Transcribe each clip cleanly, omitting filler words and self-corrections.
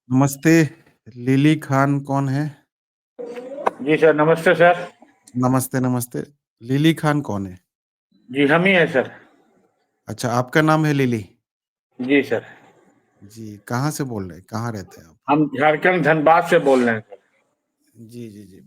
नमस्ते। लिली खान कौन है? जी सर, नमस्ते सर। नमस्ते, नमस्ते। लिली खान कौन है? जी, हम ही हैं सर। अच्छा, आपका नाम है लिली? जी सर। जी, कहाँ से बोल रहे हैं? कहाँ रहते हैं आप? हम झारखंड धनबाद से बोल रहे हैं सर। जी, जी, जी।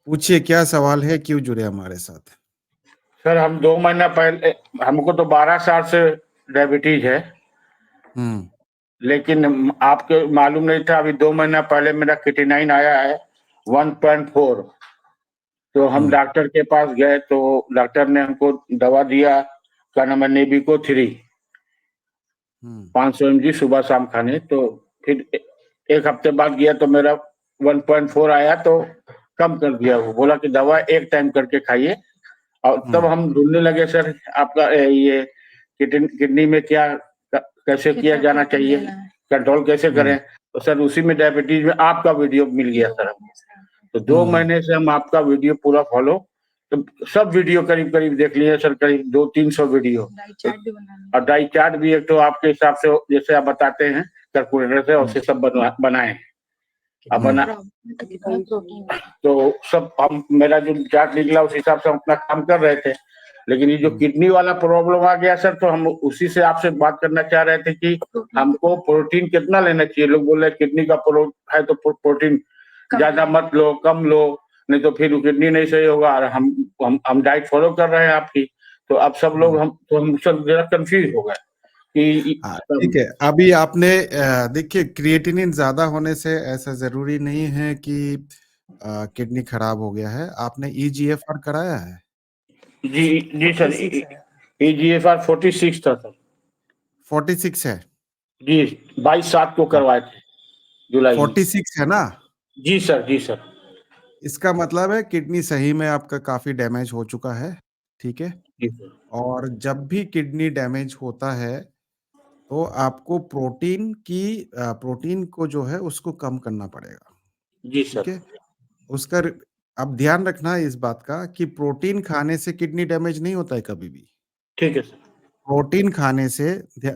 पूछिए क्या सवाल है? क्यों जुड़े हमारे साथ? सर हम 2 महीना पहले हमको तो 12 साल से डायबिटीज़ है, हुँ, लेकिन आपको मालूम नहीं था। अभी 2 महीना पहले मेरा क्रिएटिनिन आया है 1.4। तो हम हुँ, डॉक्टर के पास गए तो डॉक्टर ने हमको दवा दिया, क्या नाम है, नेबिको 3 हुँ, 500 एमजी सुबह शाम खाने। तो फिर 1 हफ्ते बाद गया तो मेरा 1.4 आया, तो कम कर दिया। वो बोला कि दवा एक टाइम करके खाइए। और तब हुँ, हम ढूँढने लगे सर आपका ये किडनी में क्या कैसे किया जाना चाहिए, कंट्रोल कैसे हुँ, करें? तो सर उसी में डायबिटीज़ में आपका वीडियो मिल गया सर हमको। तो 2 हुँ। महीने से हम आपका वीडियो पूरा फ़ॉलो, तो सब वीडियो करीब-करीब देख लिए सर, करीब 200-300 वीडियो। और डाइट चार्ट भी एक तो आपके हिसाब से जैसे आप बताते हैं कैलकुलेटर से, हुँ, वैसे सब बनाए। अब बना हुँ, तो सब हम मेरा जो चार्ट निकला उस हिसाब से हम अपना काम कर रहे थे। लेकिन ये जो हुँ, किडनी वाला प्रॉब्लम आ गया सर, तो हम उसी से आपसे बात करना चाह रहे थे कि हमको प्रोटीन कितना लेना चाहिए? लोग बोल रहे हैं किडनी का है तो प्रोटीन ज़्यादा मत लो, कम लो, नहीं तो फिर किडनी नहीं सही होगा। और हम डाइट फ़ॉलो कर रहे हैं आपकी। तो अब सब लोग हुँ। हम सब ज़रा कन्फ्यूज़ हो गए कि हाँ, ठीक है। अभी आपने देखिए क्रिएटिनिन ज़्यादा होने से ऐसा ज़रूरी नहीं है कि किडनी खराब हो गया है। आपने ईजीएफआर कराया है? जी, जी सर। ईजीएफआर 46 था सर। 46 है? जी, 22/7 को हाँ, करवाए थे, जुलाई में। 46 है ना? जी सर, जी सर। इसका मतलब है किडनी सही में आपका काफ़ी डैमेज हो चुका है, ठीक है? जी सर। और जब भी किडनी डैमेज होता है, तो आपको प्रोटीन को जो है उसको कम करना पड़ेगा, जी ठीक सर। है? उसका र अब ध्यान रखना है इस बात का कि प्रोटीन खाने से किडनी डैमेज नहीं होता है कभी भी। ठीक है सर। प्रोटीन खाने से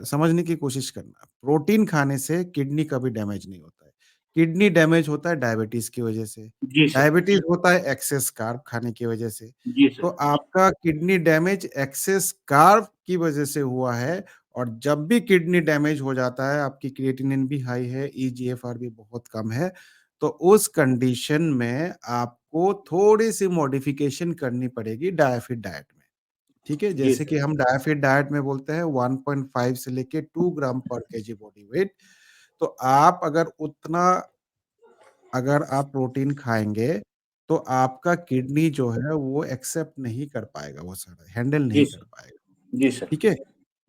समझने की कोशिश करना, प्रोटीन खाने से किडनी कभी डैमेज नहीं होता है। किडनी डैमेज होता है डायबिटीज़ की वजह से, जी सर। डायबिटीज़ होता है एक्सेस कार्ब खाने की वजह से। जी तो सर। आपका किडनी डैमेज एक्सेस कार्ब की वजह से हुआ है और जब भी किडनी डैमेज हो जाता है, आपकी क्रिएटिनिन भी हाई है, ईजीएफआर भी बहुत कम है, तो उस कंडीशन में आपको थोड़ी-सी मॉडिफ़िकेशन करनी पड़ेगी डायफिट डाइट में। ठीक है? जी जैसे कि सर। हम डायफिट डाइट में बोलते हैं 1.5 से लेके 2 ग्राम पर केजी बॉडी वेट। तो आप अगर आप प्रोटीन खाएँगे, तो आपका किडनी जो है वो एक्सेप्ट नहीं कर पाएगा वो सारा, हैंडल जी नहीं कर सर। पाएगा, जी सर। ठीक है?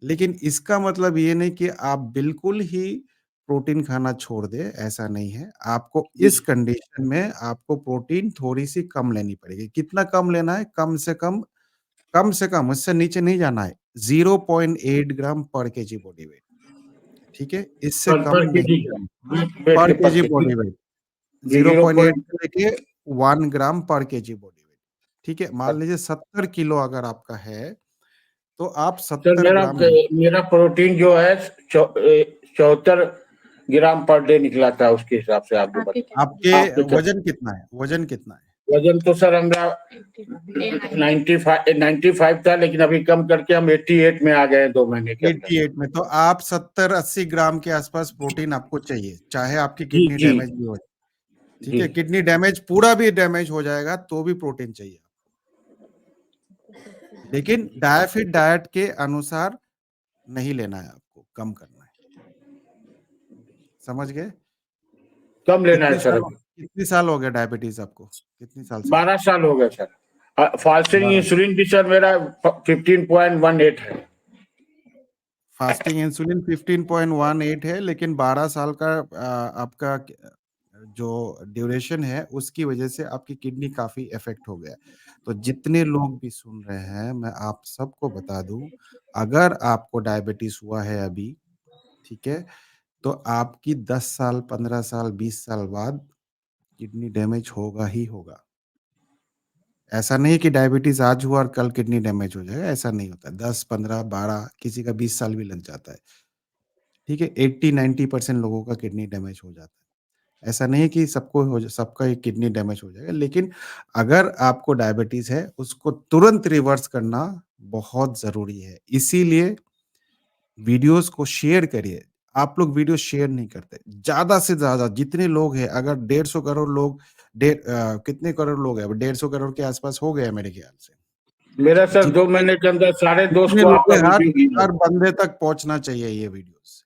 लेकिन इसका मतलब ये नहीं कि आप बिल्कुल ही प्रोटीन खाना छोड़ दें, ऐसा नहीं है। आपको जी इस सर। कंडीशन में आपको प्रोटीन थोड़ी-सी कम लेनी पड़ेगी। कितना कम लेना है? कम से कम उससे नीचे नहीं जाना है, 0.8 ग्राम पर केजी बॉडी वेट, ठीक है? इससे कम पर नहीं केजी का जाना, वेट पर के केजी पत्ते बॉडी वेट जी 0.8 से लेके 1 ग्राम पर केजी बॉडी वेट, ठीक है? मान लीजिए 70 किलो अगर आपका है, तो आप सर 70 ग्राम ले मेरा प्रोटीन जो है 74 ग्राम पर डे निकला था, उसके हिसाब से आप जो आपके बता आपके क्या वज़न कितना है? वज़न कितना है? वजन तो सर मेरा 95 था, लेकिन अभी कम करके हम 88 में आ गए हैं 2 महीने के अंदर। 88 में, तो आप 70-80 ग्राम के आसपास प्रोटीन आपको चाहिए, चाहे आपकी जी, किडनी जी, डैमेज भी हो, ठीक जी। है? किडनी डैमेज पूरा भी डैमेज हो जाएगा, तो भी प्रोटीन चाहिए। लेकिन डायफिट डाइट के अनुसार नहीं लेना है आपको, कम करना है। समझ गए? कम लेना है सर अभी। कितने साल हो गए डायबिटीज़ आपको? कितने साल से? 12 साल हो गए सर। फास्टिंग 12 इंसुलिन भी सर मेरा 15.18 है। फास्टिंग इंसुलिन 15.18 है, लेकिन 12 साल का आपका जो ड्यूरेशन है, उसकी वजह से आपकी किडनी काफ़ी इफ़ेक्ट हो गया है। तो जितने लोग भी सुन रहे हैं, मैं आप सबको बता दूँ, अगर आपको डायबिटीज़ हुआ है अभी, ठीक है? तो आपकी 10 साल, 15 साल, 20 साल बाद किडनी डैमेज होगा ही होगा। ऐसा नहीं है कि डायबिटीज़ आज हुआ और कल किडनी डैमेज हो जाएगा, ऐसा नहीं होता है। 10, 15, 12 किसी का 20 साल भी लग जाता है। ठीक है? 80-90% लोगों का किडनी डैमेज हो जाता है। ऐसा नहीं है कि सबका ये किडनी डैमेज हो जाएगा, लेकिन अगर आपको डायबिटीज़ है, उसको तुरंत रिवर्स करना बहुत ज़रूरी है। इसीलिए वीडियोज़ को शेयर करिए। आप लोग वीडियो शेयर नहीं करते। ज़्यादा से ज़्यादा जितने लोग हैं, अगर 150 करोड़ लोग कितने करोड़ लोग हैं? अब 150 करोड़ के आस-पास हो गए हैं मेरे ख्याल से। मेरा सर 2 जितने महीने के अंदर साढ़े 200 जितने को लोग आपका हैं, हर वीडियो गया। हर बंदे तक पहुँचना चाहिए ये वीडियोज़।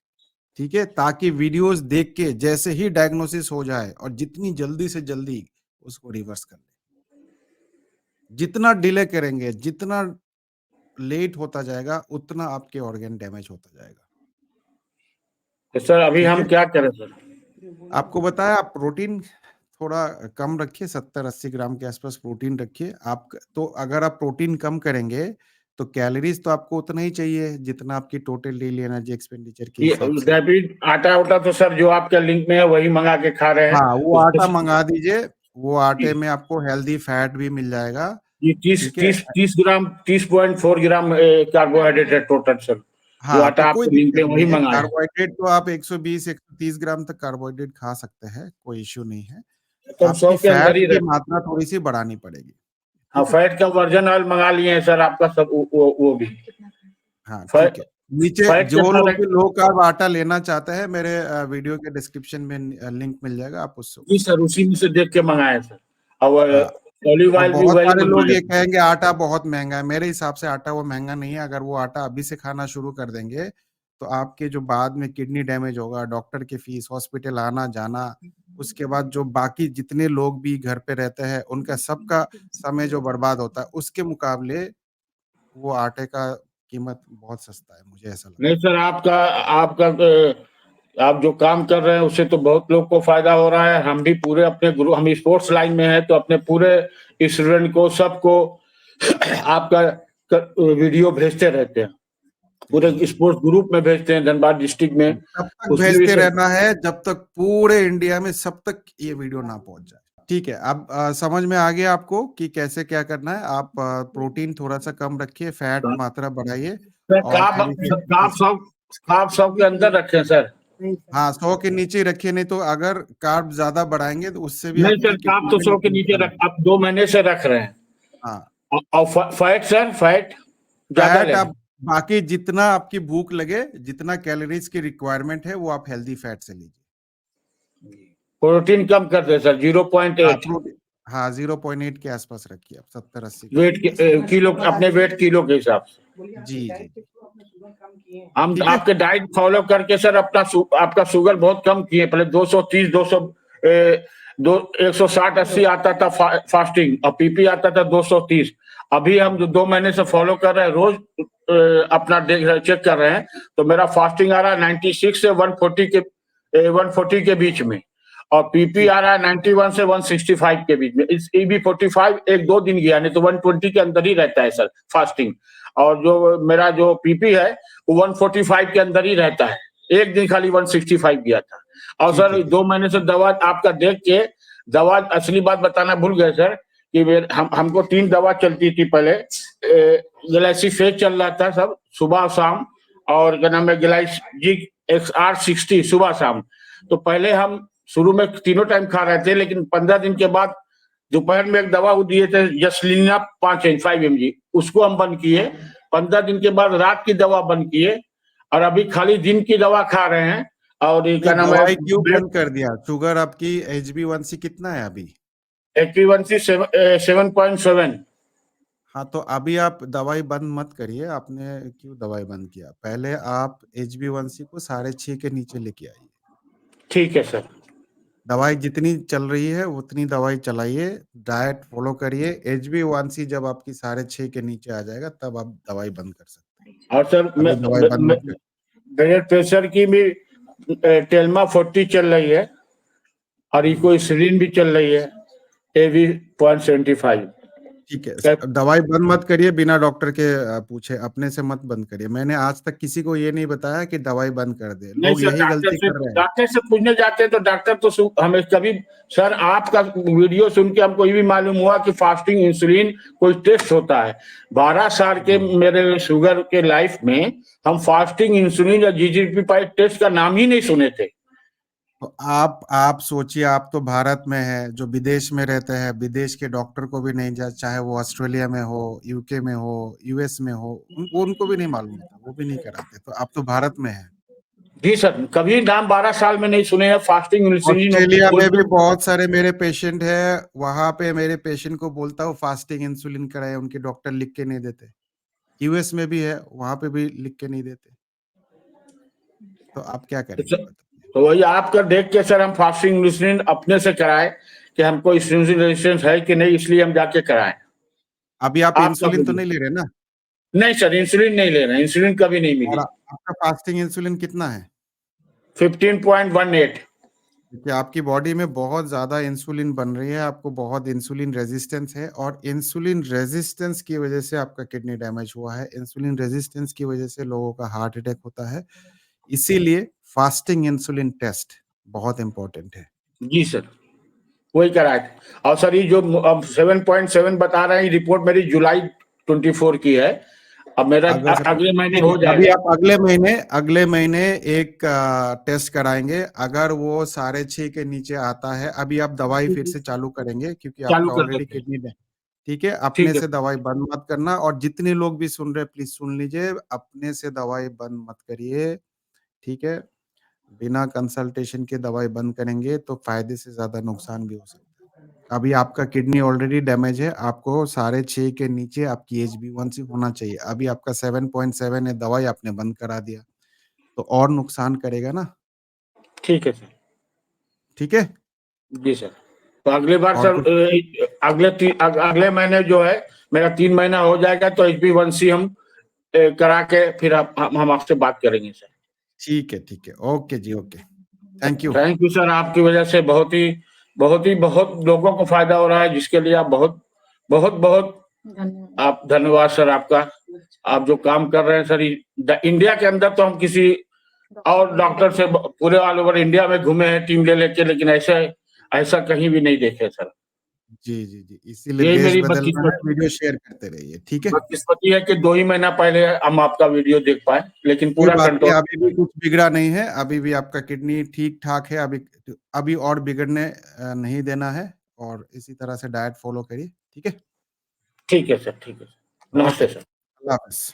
ठीक है? ताकि वीडियोज़ देख के जैसे ही डायग्नोसिस हो जाए और जितनी जल्दी से जल्दी उसको रिवर्स कर लें। जितना डिले करेंगे, जितना लेट होता जाएगा, उतना आपके ऑर्गन डैमेज होता जाएगा। तो सर अभी ठीक हम है? क्या करें सर? आपको बताया, आप प्रोटीन थोड़ा कम रखिए, 70-80 ग्राम के आसपास प्रोटीन रखिए। तो अगर आप प्रोटीन कम करेंगे, तो कैलोरीज़ तो आपको उतना ही चाहिए, जितना आपकी टोटल डेली एनर्जी एक्सपेंडिचर के ये हिसाब से। रैपिड आटा-वाटा तो सर जो आपके लिंक में है वही मँगा के खा रहे हैं। हाँ, वो उसको आटा मँगा दीजिए, वो आटे में आपको हेल्दी फैट भी मिल जाएगा, ये 30 ठीक है? 30 30 ग्राम 30.4 ग्राम कार्बोहाइड्रेट है टोटल सर। जो हाँ, तो आटा कोई आपके लिंक में दिक्कत वही नहीं है, मँगाए हैं। कार्बोहाइड्रेट तो आप 120-130 ग्राम तक कार्बोहाइड्रेट खा सकते हैं, कोई इश्यू नहीं है। तो हम 100 आपकी के अंदर फैट ही की रहते हैं। मात्रा थोड़ी-सी बढ़ानी पड़ेगी, हाँ, ठीक है? फैट का वर्जिन ऑयल मँगा लिए हैं सर आपका सब वो भी। हाँ, फै ठीक है। नीचे फैट जो कितना लोग रख भी लो कार्ब आटा लेना चाहते हैं, मेरे वीडियो के डिस्क्रिप्शन में लिंक मिल जाएगा, आप उससे जी उससे सर, ले उसी में सकते से देख के मँगाए हैं सर। और हैं। हाँ, ऑलिव अब ऑयल भी बहुत वही सारे लोग मँगवाए ये हैं। कहेंगे आटा बहुत महँगा है, मेरे हिसाब से आटा वो महँगा नहीं है, अगर वो आटा अभी से खाना शुरू कर देंगे, तो आपके जो बाद में किडनी डैमेज होगा, डॉक्टर की फीस, हॉस्पिटल आना-जाना, उसके बाद जो बाकी जितने लोग भी घर पे रहते हैं, उनका सबका समय जो बर्बाद होता है, उसके मुकाबले वो आटे का कीमत बहुत सस्ता है, मुझे ऐसा लगता नहीं सर, आपका आपका आप जो काम कर रहे हैं उससे तो बहुत लोग को फायदा हो रहा है। हम भी पूरे अपने ग्रुप, हम स्पोर्ट्स लाइन में हैं तो अपने पूरे स्टूडेंट को सबको आपका वीडियो भेजते रहते हैं। है। पूरे जी, जी। स्पोर्ट्स ग्रुप में भेजते हैं धनबाद डिस्ट्रिक्ट में। तब तक उसमें भी भेजते सर रहना है जब तक पूरे इंडिया में सब तक ये वीडियो ना पहुंच जाए। ठीक है, अब समझ में आ गया आपको कि कैसे क्या करना है। आप प्रोटीन थोड़ा-सा कम रखिए, फैट मात्रा बढ़ाइए और कार्ब कार्ब कैल्शियम। सब कार्ब सब के अंदर रखें सर। हाँ, 100 के नीचे रखिए, नहीं तो अगर कार्ब ज़्यादा बढ़ाएँगे तो उससे भी नहीं सर, आपकी कार्ब किडनी तो में 100 के नीचे नुकसान रख, होगा। आप 2 महीने से रख रहे हैं। हाँ, और फैट सर, फैट ज़्यादा फैट लें। आप बाकी जितना आपकी भूख लगे, जितना कैलोरीज़ की रिक्वायरमेंट है, वो आप हेल्दी फैट से लीजिए। प्रोटीन कम कर दें सर, हाँ, 0.8 हाँ, 0.8 के आसपास रखिए आप, 70-80 ग्राम वेट के के आसपास। किलो, अपने वेट किलो के हिसाब से। जी, जी, जी। हम ठीक है? आपके डाइट फॉलो करके सर आपका शुगर बहुत कम किए। पहले 230 200 दो 160 80 आता था फास्टिंग, और पीपी आता था 230। अभी हम जो 2 महीने से फॉलो कर रहे हैं, रोज अपना चेक कर रहे हैं, तो मेरा फास्टिंग आ रहा है 96 से 140 के बीच में, और पीपी ठीक आ रहा है 91 से 165 के बीच में। इस ईबी 45 1-2 दिन गया, नहीं तो 120 के अंदर ही रहता है सर फास्टिंग। और जो मेरा जो पीपी है वो 145 के अंदर ही रहता है। एक दिन खाली 165 गया था। और ठीक सर है, ठीक। 2 महीने से दवा आपका देख के, दवा असली बात बताना भूल गए सर कि हमको 3 दवा चलती थी पहले। ग्लाइसिफेज चल रहा था सब सुबह शाम, और क्या नाम है ग्लाइसिक XR60 सुबह शाम। तो पहले हम शुरू में तीनों टाइम खा रहे थे, लेकिन 15 दिन के बाद दोपहर में एक दवा वो दिए थे जसलीना 5 mg, उसको हम बंद किए। 15 दिन के बाद रात की दवा बंद किए, और अभी खाली दिन की दवा खा रहे हैं। और ये नहीं, क्या नाम है दवाई क्यों बंद कर दिया? शुगर आपकी HbA1c कितना है अभी? HbA1c 7.7। हाँ, तो अभी आप दवाई बंद मत करिए। आपने क्यों दवाई बंद किया? पहले आप HbA1c को 6.5 के नीचे लेके आइए। ठीक है सर। दवाई जितनी चल रही है उतनी दवाई चलाइए, डाइट फॉलो करिए। HbA1c जब आपकी 6.5 के नीचे आ जाएगा, तब आप दवाई बंद कर सकते हैं। और सर अभी दवाई बंद मत करिए। ब्लड प्रेशर की भी टेल्मा 40 चल रही है, और हुँ। इकोइसिलिन भी चल रही है AV 0.75। ठीक है। दवाई बंद मत करिए बिना डॉक्टर के पूछे, अपने से मत बंद करिए। मैंने आज तक किसी को ये नहीं बताया कि दवाई बंद कर दे। नहीं लोग सर, यही गलती कर रहे हैं। डॉक्टर से पूछने जाते हैं तो डॉक्टर तो हमें कभी, सर आपका वीडियो सुन के हमको ये भी मालूम हुआ कि फास्टिंग इंसुलिन कोई टेस्ट होता है। 12 साल के मेरे शुगर के लाइफ में हम फास्टिंग इंसुलिन या जीजीपी टेस्ट का नाम ही नहीं सुने थे। तो आप सोचिए, आप तो भारत में है, जो विदेश में रहते हैं, विदेश के डॉक्टर को भी नहीं जा, चाहे वो ऑस्ट्रेलिया में हो, यूके में हो, यूएस में हो, उनको भी नहीं मालूम होता, वो भी नहीं कराते। तो आप तो भारत में है। जी सर, कभी नाम 12 साल में नहीं सुने हैं फास्टिंग इंसुलिन। ऑस्ट्रेलिया में भी बहुत सारे मेरे पेशेंट है, वहां पे मेरे पेशेंट को बोलता हूँ फास्टिंग इंसुलिन कराए, उनके डॉक्टर लिख के नहीं देते। यूएस में भी है, वहां पे भी लिख के नहीं देते। तो आप क्या करेंगे बताइए? तो वही आपका देख के सर हम फास्टिंग इंसुलिन अपने से कराए कि हमको इंसुलिन रेजिस्टेंस है कि नहीं, इसलिए हम जाके कराए। अभी आप इंसुलिन तो नहीं ले रहे ना? नहीं सर, इंसुलिन नहीं ले रहे, इंसुलिन कभी नहीं मिली। और आपका फास्टिंग इंसुलिन कितना है? 15.18। क्योंकि आपकी बॉडी में बहुत ज्यादा इंसुलिन बन रही है, आपको बहुत इंसुलिन रेजिस्टेंस है, और इंसुलिन रेजिस्टेंस की वजह से आपका किडनी डैमेज हुआ है। इंसुलिन रेजिस्टेंस की वजह से लोगों का हार्ट अटैक होता है। इसीलिए फास्टिंग इंसुलिन टेस्ट बहुत इंपॉर्टेंट है। जी सर, वही कराए थे। और सर ये जो अब 7.7 बता रहे हैं, रिपोर्ट मेरी जुलाई 24 की है। अब मेरा अगले महीने हो जाएगा। अभी आप अगले महीने एक टेस्ट कराएंगे। अगर वो 6.5 के नीचे आता है, अभी आप दवाई फिर से चालू करेंगे क्योंकि चालू आपका कर ऑलरेडी देते हैं। किडनी, ठीक है? अपने ठीक है। से दवाई बंद मत करना, और जितने लोग भी सुन रहे हैं प्लीज सुन लीजिए, अपने से दवाई बंद मत करिए, ठीक है? बिना कंसल्टेशन के दवाई बंद करेंगे तो फायदे से ज्यादा नुकसान भी हो सकता है। अभी आपका किडनी ऑलरेडी डैमेज है, आपको 6.5 के नीचे आपकी HbA1c होना चाहिए। अभी आपका 7.7 है, दवाई आपने बंद करा दिया तो और नुकसान करेगा ना। ठीक है सर। ठीक है? जी सर। तो अगली बार और सर कुछ? अगले महीने जो है मेरा 3 महीना हो जाएगा तो HbA1c हम करा के फिर हम आपसे बात करेंगे सर। ठीक है, ठीक है। ओके जी, okay. Thank you. Thank you sir, आपकी वजह से बहुत लोगों को फायदा हो रहा है, जिसके लिए आप बहुत बहुत बहुत आप धन्यवाद सर आपका। आप जो काम कर रहे हैं सर, इंडिया के अंदर तो हम किसी और डॉक्टर से पूरे ऑल ओवर इंडिया में घूमे हैं टीम ले लेके, लेकिन ऐसा कहीं भी नहीं देखे सर। जी जी जी, इसीलिए यही देश मेरी बदलना है, वीडियो शेयर करते रहिए, ठीक है? बदकिस्मती है कि 2 ही महीना पहले हम आपका वीडियो देख पाए, लेकिन कोई पूरा बात नहीं, कंट्रोल। अभी भी कुछ बिगड़ा नहीं है, अभी भी आपका किडनी ठीक ठाक है। अभी अभी और बिगड़ने नहीं देना है, और इसी तरह से डाइट फॉलो करिए, ठीक है? ठीक है सर, ठीक है। ओके, नमस्ते सर। अल्लाह हाफिज।